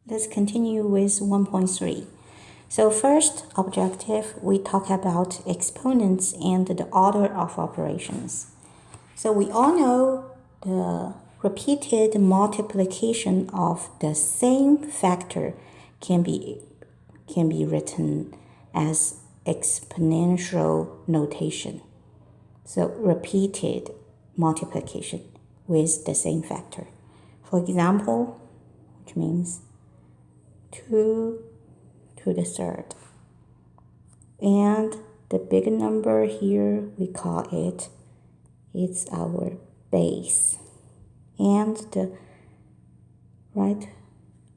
Let's continue with 1.3. So first objective, we talk about exponents and the order of operations. So we all know the repeated multiplication of the same factor can be written as exponential notation. So repeated multiplication with the same factor. For example, which means 2 to the third. And the big number here, we call it's our base. And the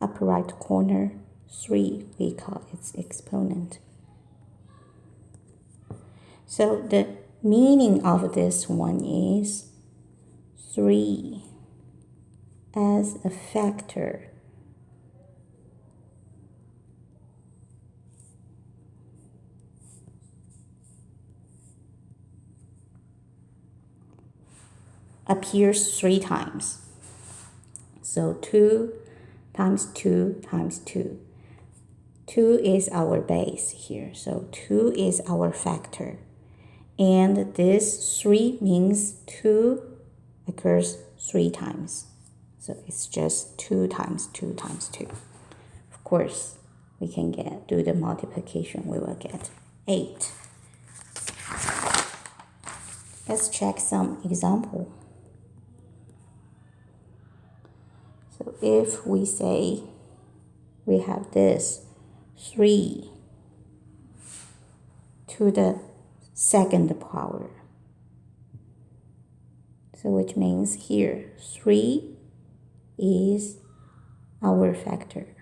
upper right corner, 3, we call its exponent. So the meaning of this one is 3 as a factor appears 3 times. So 2 times 2 times 2. 2 is our base here. So 2 is our factor. And this 3 means 2 occurs 3 times. So it's just 2 times 2 times 2. Of course, we can do the multiplication. We will get 8. Let's check some example. So if we say we have this 3 to the second power. So which means here 3 is our factor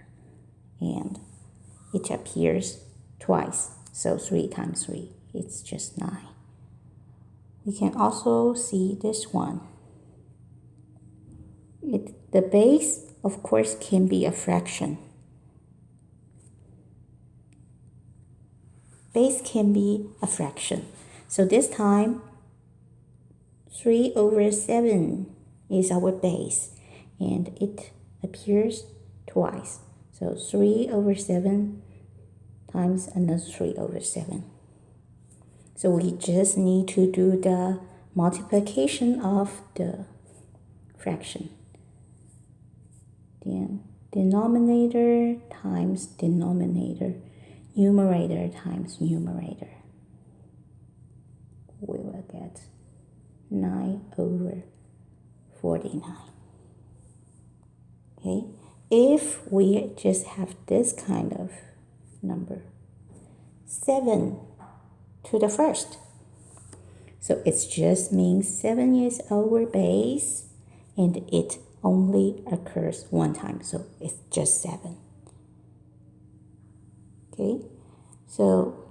and it appears twice. So 3 times 3, it's just 9. We can also see this one. The base, of course, can be a fraction. Base can be a fraction. So this time, 3 over 7 is our base, and it appears twice. So 3 over 7 times another 3 over 7. So we just need to do the multiplication of the fraction. Then denominator times denominator, numerator times numerator. We will get 9 over 49. Okay, if we just have this kind of number, 7 to the first. So it just means 7 is our base and it only occurs 1 time. So it's just 7. Okay, so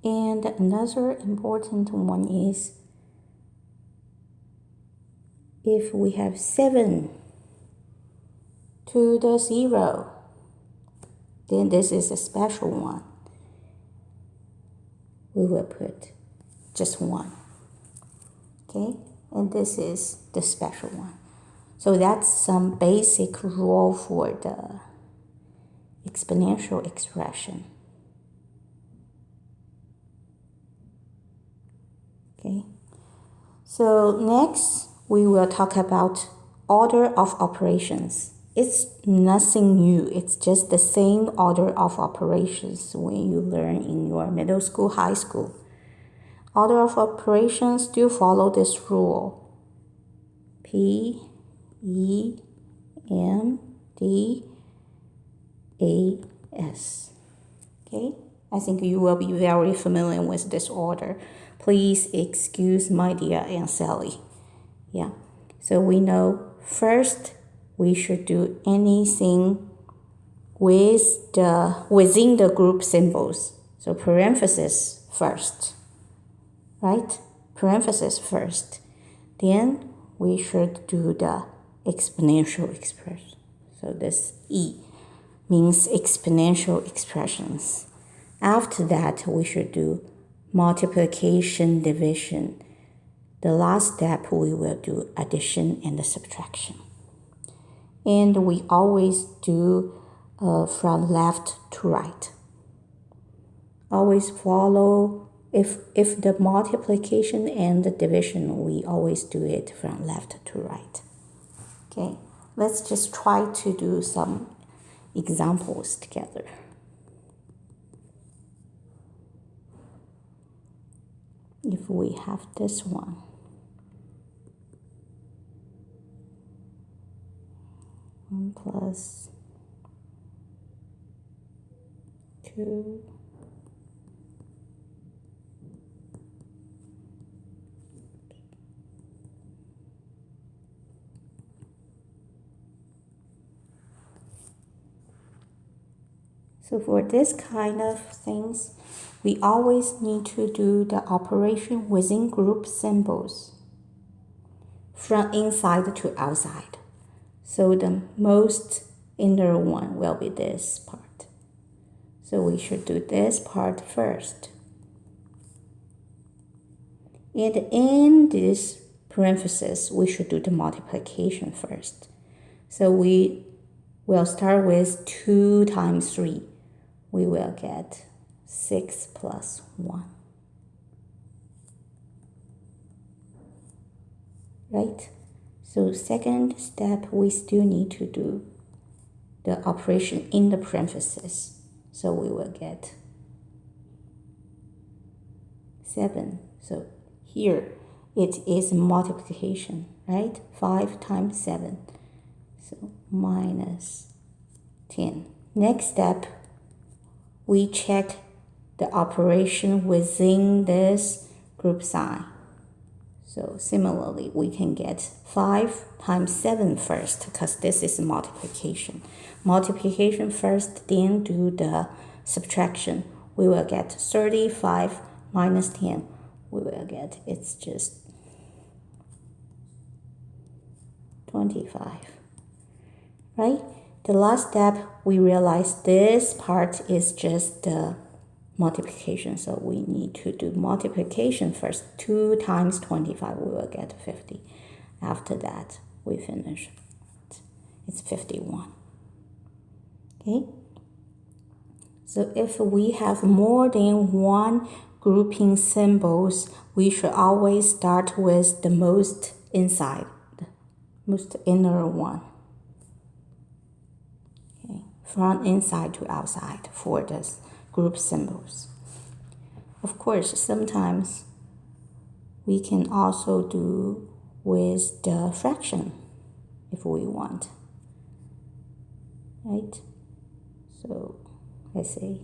and another important one is if we have 7 to the 0, then this is a special one. We will put just 1. Okay, and this is the special one. So that's some basic rule for the exponential expression. Okay, so next we will talk about order of operations. It's nothing new. It's just the same order of operations when you learn in your middle school, high school. Order of operations still follow this rule. P, E, M, D, A, S. Okay, I think you will be very familiar with this order. Please excuse my dear Aunt Sally. Yeah, so we know first we should do anything within the group symbols. So parenthesis first, right? Parenthesis first. Then we should do the exponential expression. So this E means exponential expressions. After that, we should do multiplication, division. The last step, we will do addition and subtraction. And we always do from left to right. Always follow, if the multiplication and the division, we always do it from left to right. Okay, let's just try to do some examples together. If we have this one, 1 plus 2 So for this kind of things, we always need to do the operation within group symbols from inside to outside. So the most inner one will be this part. So we should do this part first. And in this parenthesis, we should do the multiplication first. So we will start with 2 times 3. We will get 6 plus 1. Right? So second step, we still need to do the operation in the parentheses. So we will get 7. So here it is multiplication, right? 5 times 7. So minus 10. Next step, we check the operation within this group sign. So similarly, we can get 5 times 7 first, because this is multiplication. Multiplication first, then do the subtraction. We will get 35 minus 10. We will get, it's just 25. Right? The last step, we realize this part is just the multiplication. So we need to do multiplication first. 2 times 25, we will get 50. After that, we finish. It's 51. Okay? So if we have more than one grouping symbols, we should always start with the most inside, the most inner one. Okay? From inside to outside for this group symbols. Of course, sometimes we can also do with the fraction if we want. Right? So let's say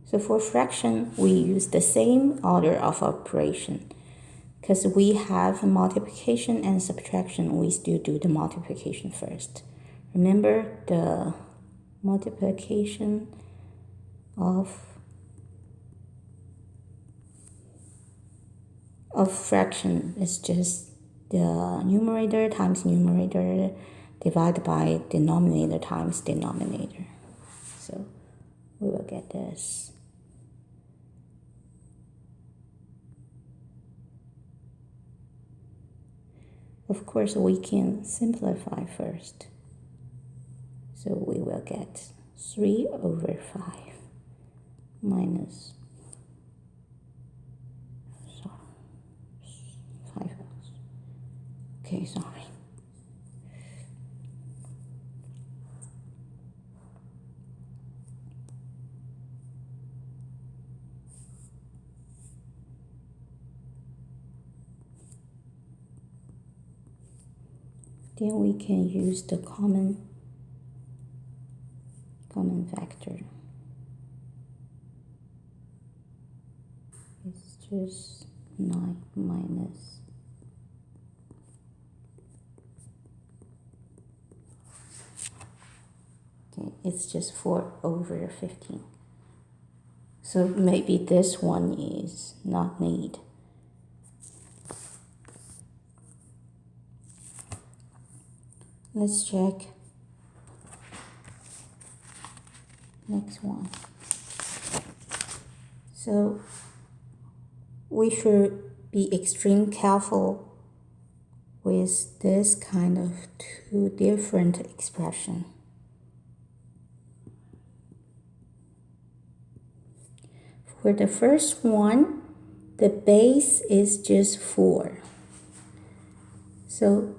so for fraction, we use the same order of operation. Because we have multiplication and subtraction, we still do the multiplication first. Remember, the multiplication of fraction is just the numerator times numerator divided by denominator times denominator. So we will get this. Of course, we can simplify first. So we will get 3 over 5 minus 5. Okay, sorry. Then we can use the common factor. It's just 9 minus okay, it's just 4 over 15. So maybe this one is not need. Let's check next one. So we should be extreme careful with this kind of two different expression. For the first one, the base is just 4. So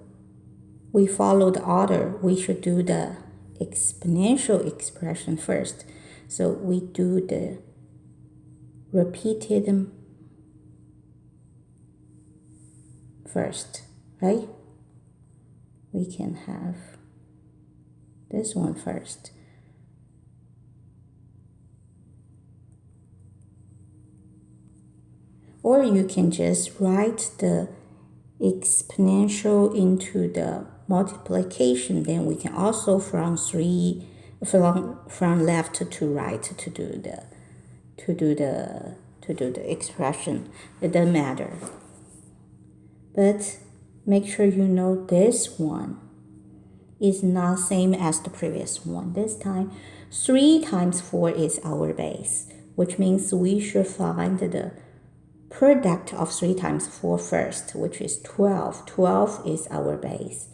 we follow the order. We should do the exponential expression first. So we do the repeated first, right? We can have this one first. Or you can just write the exponential into the multiplication. Then we can also from left to right to do the expression. It doesn't matter. But make sure you know this one is not same as the previous one. This time 3 times 4 is our base, which means we should find the product of 3 times 4 first, which is 12. 12 is our base.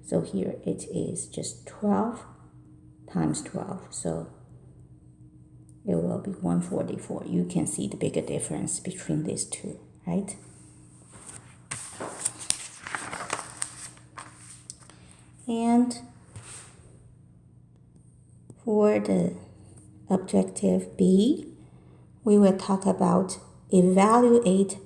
So here it is just 12 times 12. So it will be 144. You can see the bigger difference between these two, right? And for the objective B, we will talk about evaluating.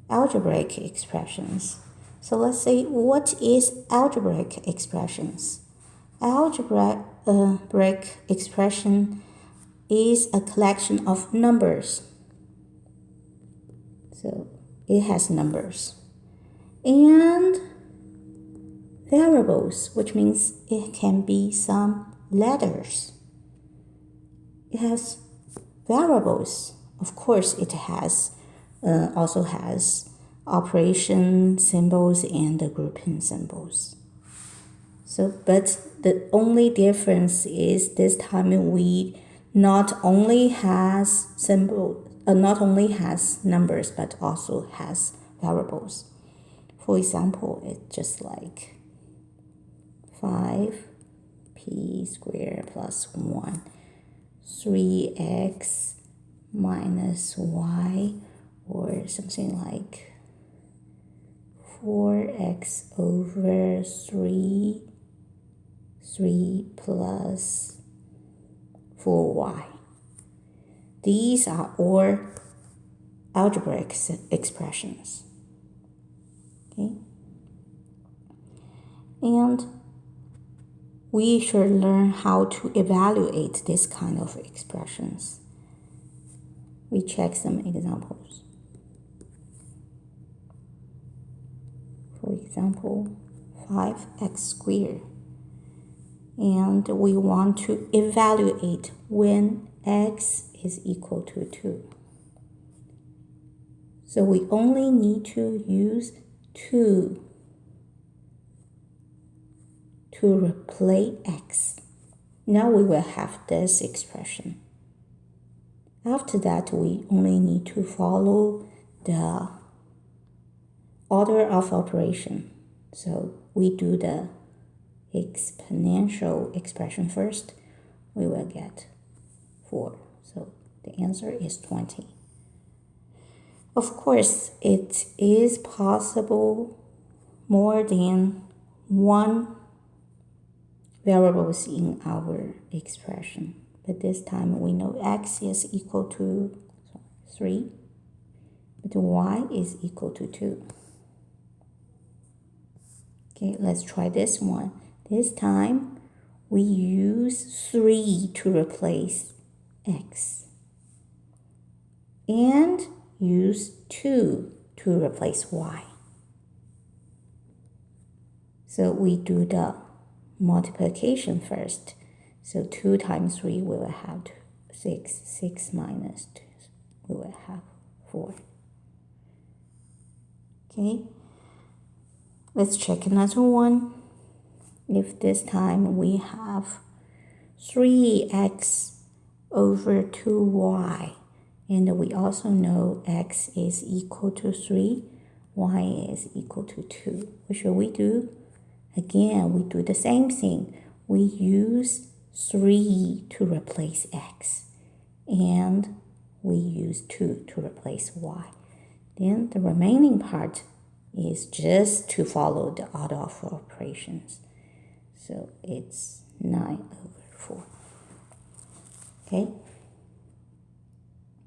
Algebraic expressions. So let's say, what is algebraic expressions? Algebraic expression is a collection of numbers. So it has numbers and variables, which means it can be some letters. It has variables. Of course, it has also has operation symbols and the grouping symbols. So, but the only difference is this time we not only has numbers, but also has variables. For example, it's just like 5p squared plus 1, 3x minus y, or something like 4x over 3 plus 4y. These are all algebraic expressions. Okay? And we should learn how to evaluate this kind of expressions. We check some examples. For example, 5x squared. And we want to evaluate when x is equal to 2. So we only need to use 2 to replace x. Now we will have this expression. After that, we only need to follow the order of operation. So we do the exponential expression first. We will get 4. So the answer is 20. Of course, it is possible more than one variables in our expression. But this time we know x is equal to 3, but y is equal to 2. Okay, let's try this one. This time we use 3 to replace x and use 2 to replace y. So we do the multiplication first. So 2 times 3 we will have 6. 6 minus 2 we will have 4. Okay, let's check another one. If this time we have 3x over 2y. And we also know x is equal to 3, y is equal to 2. What should we do? Again, we do the same thing. We use 3 to replace x, and we use 2 to replace y. Then the remaining part is just to follow the order of operations. So it's 9 over 4. Okay,